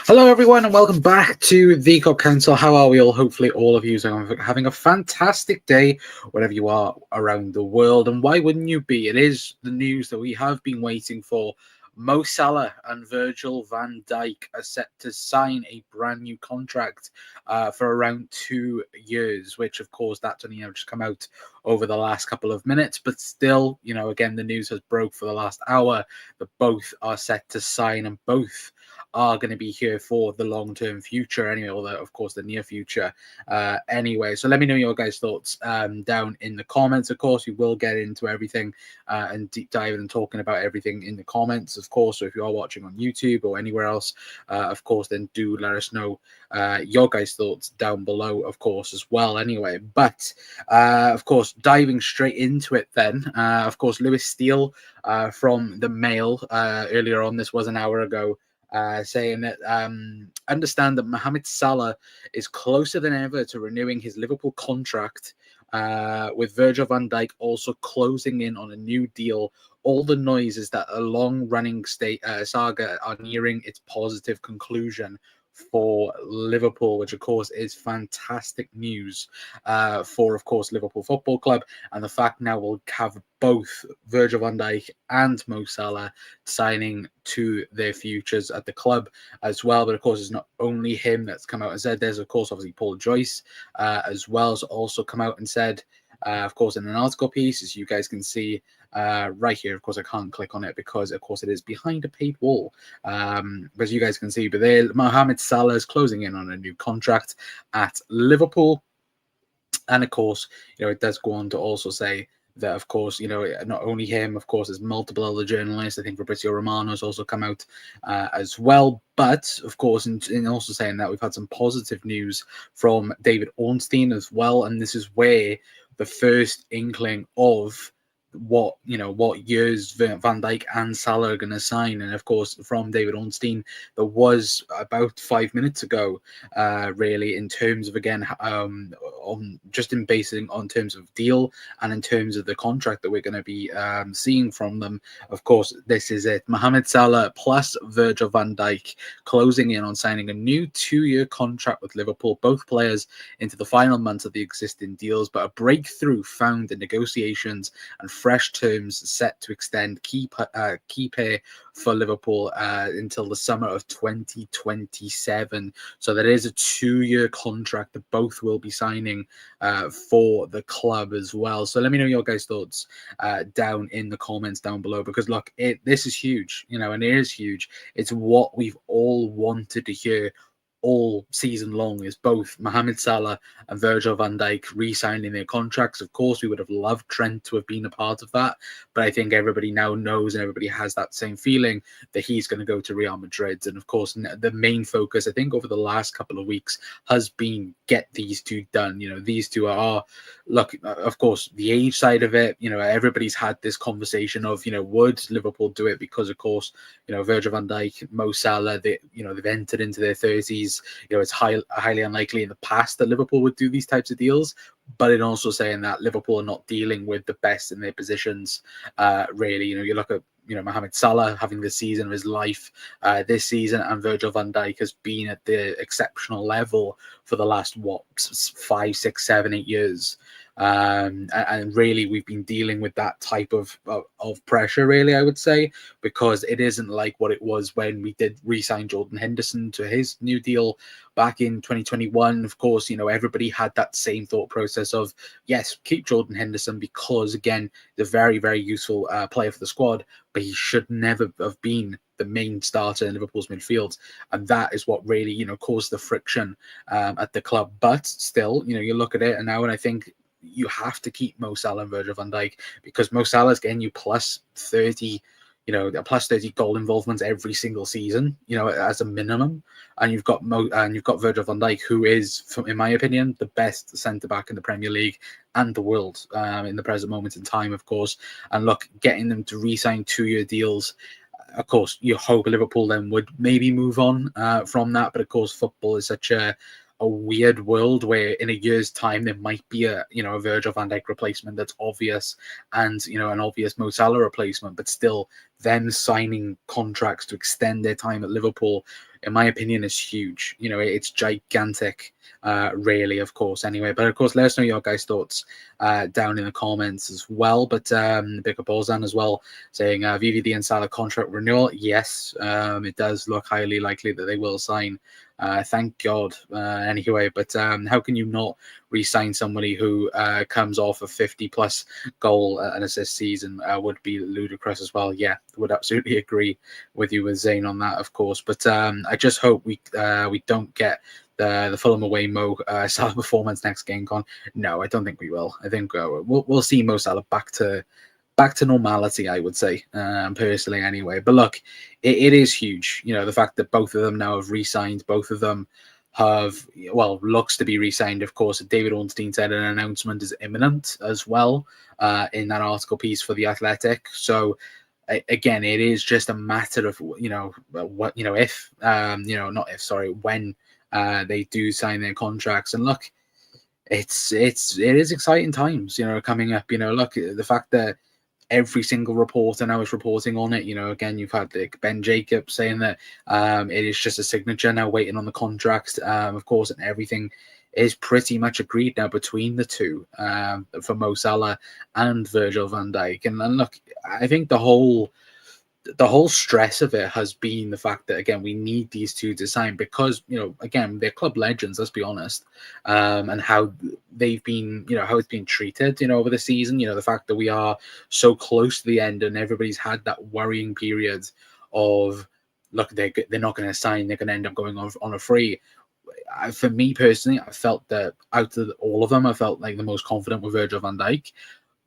Hello, everyone, and welcome back to the Cop Council. How are we all? Hopefully, all of you are having a fantastic day wherever you are around the world. And why wouldn't you be? It is the news that we have been waiting for. Mo Salah and Virgil van Dijk are set to sign a brand new contract for around 2 years, which, of course, that's only just come out over the last couple of minutes. But still, again, the news has broke for the last hour that both are set to sign and both are going to be here for the long-term future anyway, or of course the near future anyway. So let me know your guys' thoughts down in the comments. Of course, we will get into everything and deep dive and talking about everything in the comments, of course. So if you are watching on YouTube or anywhere else, of course, then do let us know your guys' thoughts down below, of course, as well anyway. But of course, diving straight into it then, of course, Lewis Steele from the Mail earlier on, this was an hour ago, saying that understand that Mohamed Salah is closer than ever to renewing his Liverpool contract, with Virgil van Dijk also closing in on a new deal. All the noise is that a long-running saga are nearing its positive conclusion for Liverpool, which of course is fantastic news for, of course, Liverpool Football Club, and the fact now we'll have both Virgil van Dijk and Mo Salah signing to their futures at the club as well. But of course, it's not only him that's come out and said. There's, of course, obviously Paul Joyce as well has also come out and said, of course, in an article piece, as you guys can see right here. Of course, I can't click on it because, of course, it is behind a paid wall. But as you guys can see, but there, Mohamed Salah is closing in on a new contract at Liverpool. And of course, it does go on to also say that, of course, not only him, of course, there's multiple other journalists. I think Fabrizio Romano has also come out as well. But, of course, in also saying that, we've had some positive news from David Ornstein as well. And this is where the first inkling of what years Van Dijk and Salah are going to sign. And of course, from David Ornstein, there was about 5 minutes ago, really, in terms of, again, on just in basing on terms of deal and in terms of the contract that we're going to be seeing from them. Of course, this is it: Mohamed Salah plus Virgil van Dijk closing in on signing a new 2-year contract with Liverpool, both players into the final months of the existing deals, but a breakthrough found in negotiations and fresh terms set to extend key pay for Liverpool until the summer of 2027. So there is a 2-year contract that both will be signing for the club as well. So let me know your guys' thoughts down in the comments down below, because look, this is huge, and it is huge. It's what we've all wanted to hear all season long, is both Mohamed Salah and Virgil van Dijk re-signing their contracts. Of course, we would have loved Trent to have been a part of that, but I think everybody now knows and everybody has that same feeling that he's going to go to Real Madrid. And of course, the main focus, I think, over the last couple of weeks has been get these two done. These two are, look, of course, the age side of it, everybody's had this conversation of, would Liverpool do it? Because, of course, Virgil van Dijk, Mo Salah, they've entered into their 30s. It's highly unlikely in the past that Liverpool would do these types of deals, but in also saying that Liverpool are not dealing with the best in their positions, really. You look at Mohamed Salah having the season of his life this season, and Virgil van Dijk has been at the exceptional level for the last 5, 6, 7, 8 years. And really, we've been dealing with that type of pressure, really, I would say, because it isn't like what it was when we did re-sign Jordan Henderson to his new deal back in 2021. Of course, everybody had that same thought process of, yes, keep Jordan Henderson because, again, he's a very, very useful player for the squad, but he should never have been the main starter in Liverpool's midfield. And that is what really, caused the friction at the club. But still, you look at it now, and I think you have to keep Mo Salah and Virgil van Dijk, because Mo Salah is getting you plus 30, plus 30 goal involvements every single season, as a minimum. And you've got Virgil van Dijk, who is, in my opinion, the best centre back in the Premier League and the world in the present moment in time, of course. And look, getting them to re-sign 2-year deals, of course, you hope Liverpool then would maybe move on from that. But of course, football is such a weird world where in a year's time there might be a Virgil van Dijk replacement that's obvious, and an obvious Mo Salah replacement, but still them signing contracts to extend their time at Liverpool in my opinion, is huge. It's gigantic, really, of course, anyway. But of course, let us know your guys' thoughts down in the comments as well. But Big up Ozan as well, saying VVD and Salah contract renewal. Yes, it does look highly likely that they will sign. Thank God, anyway. But how can you not re-sign somebody who comes off a 50-plus goal and assist season? Would be ludicrous as well. Yeah, would absolutely agree with you with Zayn on that, of course. But I just hope we don't get the Fulham away Mo Salah performance next game gone. No, I don't think we will. I think we'll see Mo Salah back to normality, I would say, personally, anyway. But look, it is huge. The fact that both of them now have re-signed, both of them have, looks to be re-signed. Of course, David Ornstein said an announcement is imminent as well in that article piece for The Athletic. So, again, it is just a matter of, if, not if, sorry, when they do sign their contracts. And look, it is exciting times, coming up. Look, the fact that every single reporter now is reporting on it. Again, you've had Ben Jacobs saying that it is just a signature now, waiting on the contract, of course, and everything is pretty much agreed now between the two for Mo Salah and Virgil van Dijk. And look, I think the whole stress of it has been the fact that, again, we need these two to sign because, again, they're club legends, let's be honest, and how they've been, how it's been treated, over the season, the fact that we are so close to the end and everybody's had that worrying period of, look, they're not going to sign, they're going to end up going on a free. For me personally, I felt that out of all of them, I felt like the most confident with Virgil van Dijk,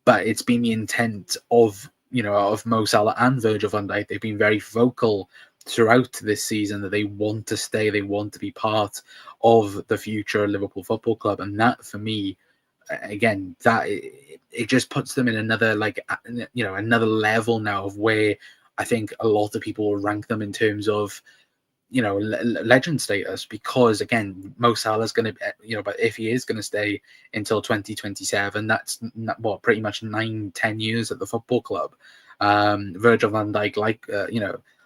but it's been the intent of Mo Salah and Virgil van Dijk. They've been very vocal throughout this season that they want to stay, they want to be part of the future of Liverpool Football Club. And that, for me, again, that it just puts them in another, another level now of where I think a lot of people will rank them in terms of, legend status, because again, Mo Salah is going to, but if he is going to stay until 2027, that's pretty much 9-10 years at the football club. Virgil van Dijk,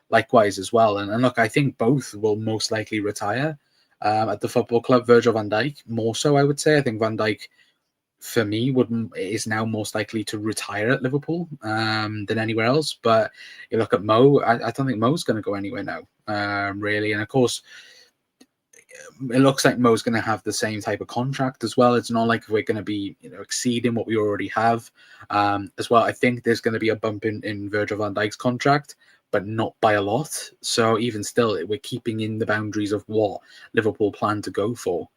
likewise as well. And look, I think both will most likely retire at the football club. Virgil van Dijk more so, I would say. I think Van Dijk, for me, is now most likely to retire at Liverpool than anywhere else. But you look at Mo, I don't think Mo's going to go anywhere now, really. And of course, it looks like Mo's going to have the same type of contract as well. It's not like we're going to be, exceeding what we already have as well. I think there's going to be a bump in Virgil van Dijk's contract, but not by a lot. So even still, we're keeping in the boundaries of what Liverpool plan to go for.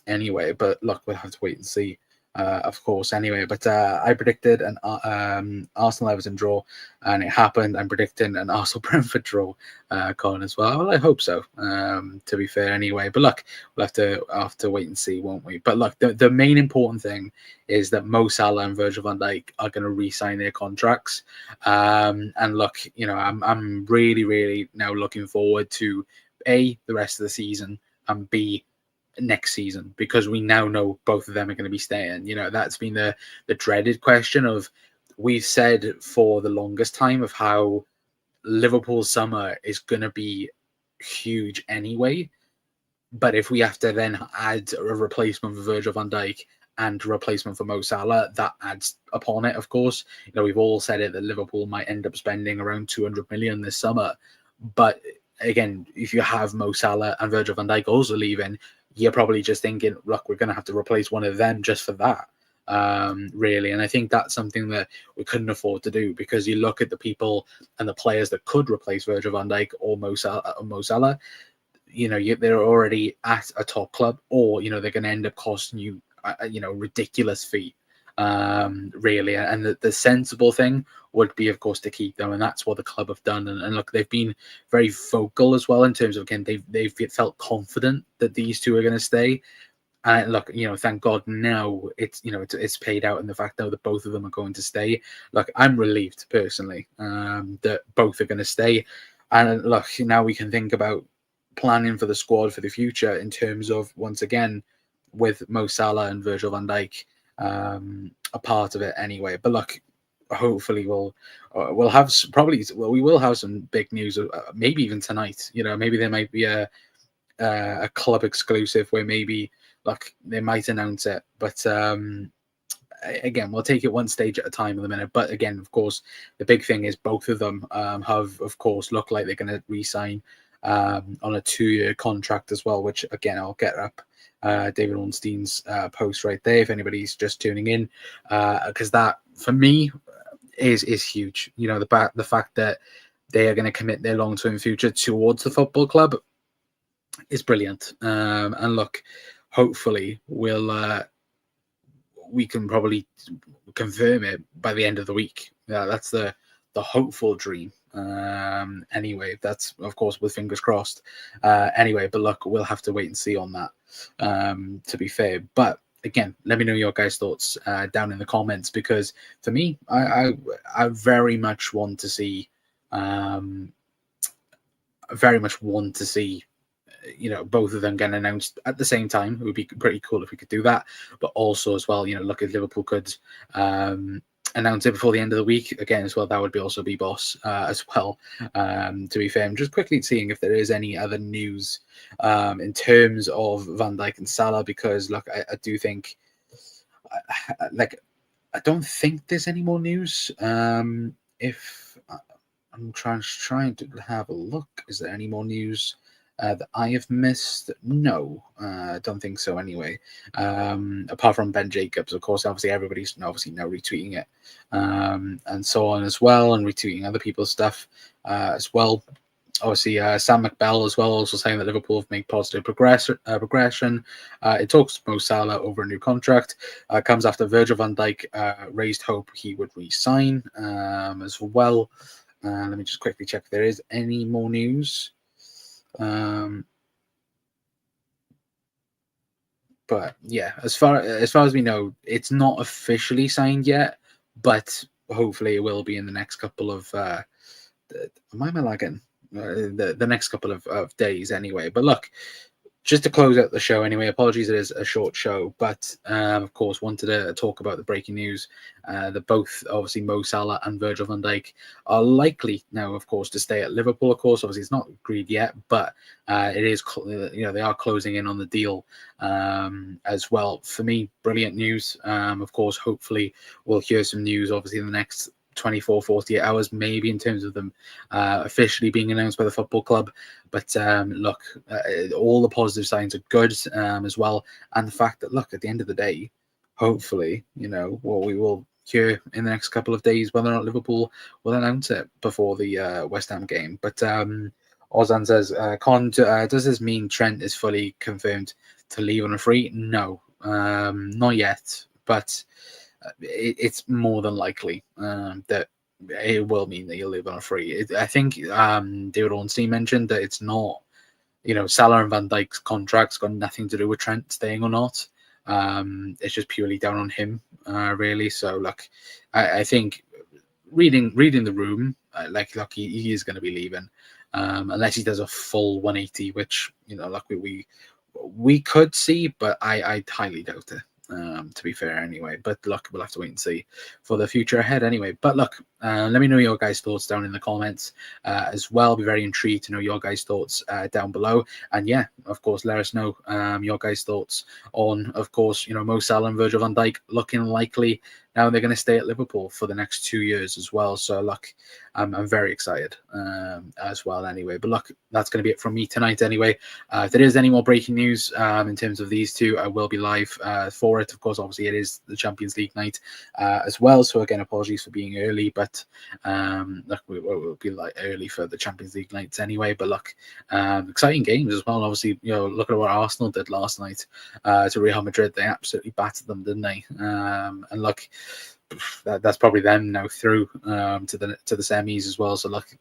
Anyway, but look, we'll have to wait and see, of course, anyway. But I predicted an Arsenal-Everton draw, and it happened. I'm predicting an Arsenal-Brentford draw, Colin, as well. Well, I hope so, to be fair, anyway. But look, we'll have to wait and see, won't we? But look, the main important thing is that Mo Salah and Virgil van Dijk are going to re-sign their contracts. And look, I'm really, really now looking forward to, A, the rest of the season, and B, next season, because we now know both of them are going to be staying. That's been the dreaded question of, we've said for the longest time of how Liverpool's summer is going to be huge anyway, but if we have to then add a replacement for Virgil van Dijk and a replacement for Mo Salah, that adds upon it, of course. We've all said it that Liverpool might end up spending around 200 million this summer, but again, if you have Mo Salah and Virgil van Dijk also leaving, you're probably just thinking, look, we're going to have to replace one of them just for that, really. And I think that's something that we couldn't afford to do, because you look at the people and the players that could replace Virgil van Dijk or Mo Salah, they're already at a top club, or, they're going to end up costing you, ridiculous fee, really. And the sensible thing would be, of course, to keep them, and that's what the club have done. And look, they've been very vocal as well in terms of, again, they've felt confident that these two are going to stay. And look, thank God now it's paid out in the fact now that both of them are going to stay. Look, I'm relieved personally that both are going to stay. And look, now we can think about planning for the squad for the future in terms of, once again, with Mo Salah and Virgil van Dijk a part of it anyway. But look, hopefully we'll have we will have some big news, maybe even tonight. Maybe there might be a club exclusive where maybe like they might announce it, but again, we'll take it one stage at a time in a minute. But again, of course, the big thing is both of them have, of course, look like they're going to re-sign on a 2-year contract as well, which again, I'll get up David Ornstein's post right there if anybody's just tuning in, because that for me is huge. The fact that they are going to commit their long-term future towards the football club is brilliant. And look, hopefully we can probably confirm it by the end of the week. That's the hopeful dream. Anyway, that's of course with fingers crossed. Anyway, but look, we'll have to wait and see on that. To be fair, but again, let me know your guys' thoughts down in the comments, because for me, I very much want to see. Very much want to see both of them getting announced at the same time. It would be pretty cool if we could do that. But also as well, look, if Liverpool could announce it before the end of the week again as well, that would also be boss as well. To be fair, I'm just quickly seeing if there is any other news in terms of Van Dijk and Salah, because look, I do think I don't think there's any more news. If I'm trying to have a look, is there any more news that I have missed? No, I don't think so anyway. Apart from Ben Jacobs, of course, obviously everybody's now retweeting it and so on as well, and retweeting other people's stuff as well. Obviously, Sam McBell as well, also saying that Liverpool have made positive progression. It talks Mo Salah over a new contract. Comes after Virgil van Dijk raised hope he would re-sign as well. Let me just quickly check if there is any more news. But yeah, as far as we know, it's not officially signed yet, but hopefully it will be in the next couple of am I lagging? The next couple of days anyway. But look, just to close out the show anyway, apologies it is a short show, but of course wanted to talk about the breaking news that both obviously Mo Salah and Virgil van Dijk are likely now, of course, to stay at Liverpool. Of course, obviously it's not agreed yet, but it is, they are closing in on the deal as well. For me, brilliant news. Of course, hopefully we'll hear some news obviously in the next 24, 48 hours, maybe, in terms of them officially being announced by the football club. But look, all the positive signs are good as well. And the fact that, look, at the end of the day, hopefully, what we will hear in the next couple of days, whether or not Liverpool will announce it before the West Ham game. But Ozan says, Con, does this mean Trent is fully confirmed to leave on a free? No, not yet. But it's more than likely that it will mean that you'll live on a free. I think David Ornstein mentioned that it's not, Salah and Van Dijk's contract's got nothing to do with Trent staying or not. It's just purely down on him, really. So, look, I think reading the room, like he is going to be leaving, unless he does a full 180, which like we could see, but I highly doubt it. To be fair anyway, but look, we'll have to wait and see for the future ahead anyway. But look, let me know your guys' thoughts down in the comments as well. I'll be very intrigued to know your guys' thoughts down below. And yeah, of course, let us know your guys' thoughts on, of course, Mo Salah and Virgil van Dijk looking likely now they're going to stay at Liverpool for the next 2 years as well. So look, I'm very excited as well anyway. But look, that's going to be it from me tonight anyway. If there is any more breaking news in terms of these two, I will be live for it. Of course, obviously it is the Champions League night as well. So again, apologies for being early, but look, we'll be like early for the Champions League nights anyway. But look, exciting games as well. Obviously, look at what Arsenal did last night to Real Madrid. They absolutely battered them, didn't they? And look, that's probably them now through to the semis as well. So look,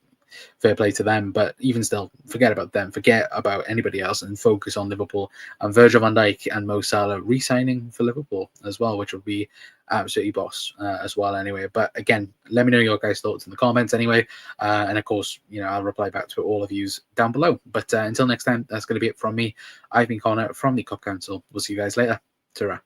fair play to them. But even still, forget about them, forget about anybody else, and focus on Liverpool and Virgil van Dijk and Mo Salah re-signing for Liverpool as well, which would be absolutely boss as well anyway. But again, let me know your guys' thoughts in the comments anyway, and of course, I'll reply back to all of yous down below. But until next time, that's going to be it from me. I've been Connor from the Cup Council. We'll see you guys later. Ta-ra.